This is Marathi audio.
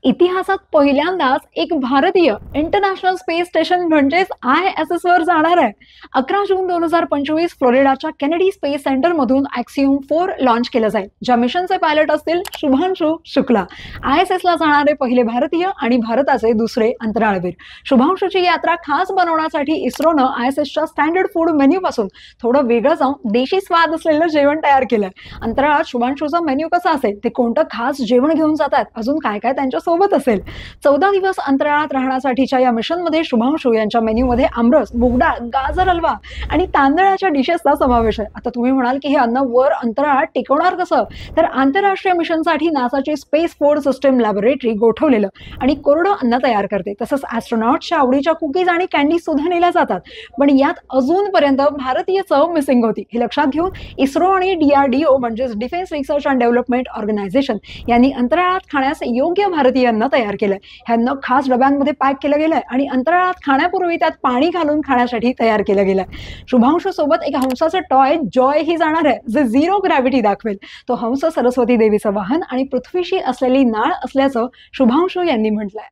इतिहासात पहिल्यांदाच एक भारतीय इंटरनॅशनल स्पेस स्टेशन म्हणजेच ISS वर जाणार आहे. 11 जून 2025 फ्लोरिडाच्या केनेडी स्पेस सेंटर मधून ॲक्सिओम 4 लॉन्च केलं जाईल, ज्या मिशनचे पायलट असतील शुभांशु शुक्ला. ISS ला जाणारे पहिले भारतीय आणि भारताचे दुसरे अंतराळवीर. शुभांशुची यात्रा खास बनवण्यासाठी इस्रोनं ISSच्या स्टँडर्ड फूड मेन्यू पासून थोडं वेगळं जाऊन देशी स्वाद असलेलं जेवण तयार केलंय. अंतराळात शुभांशुचा मेन्यू कसा असेल, ते कोणतं खास जेवण घेऊन जातात, अजून काय काय त्यांच्या सोबत असेल. 14 दिवस अंतराळात राहण्यासाठीच्या या मिशनमध्ये शुभांशु यांच्या मेन्यूमध्ये आमरस, मूगडाळ, गाजर हलवा आणि तांदळाच्या डिशेसचा समावेश आहे. आता तुम्ही म्हणाल की हे अन्न वर अंतराळात टिकवणार कसं, तर आंतरराष्ट्रीय मिशनसाठी नासाची स्पेस फूड सिस्टम लॅबोरेटरी गोठवलेलं आणि कोरडं अन्न तयार करते. तसंच ॲस्ट्रोनॉटच्या आवडीच्या कुकीज आणि कॅन्डी सुद्धा नेल्या जातात. पण यात अजूनपर्यंत भारतीय चव मिसिंग होती. हे लक्षात घेऊन इस्रो आणि DRDO म्हणजेच defence research and development organisation यांनी अंतराळात खाण्यास योग्य भारतीय अन्न तयार केलंय. हे अन्न खास डब्यांमध्ये पॅक केलं गेलंय आणि अंतराळात खाण्यापूर्वी त्यात पाणी घालून खाण्यासाठी तयार केलं गेलंय. शुभांशु सोबत एक हंसाचं टॉय जॉय ही जाणार आहे, जे झिरो ग्रॅव्हिटी दाखवेल. तो हंस सरस्वती देवीचं वाहन आणि पृथ्वीशी असलेली नाळ असल्याचं शुभांशु यांनी म्हटलंय.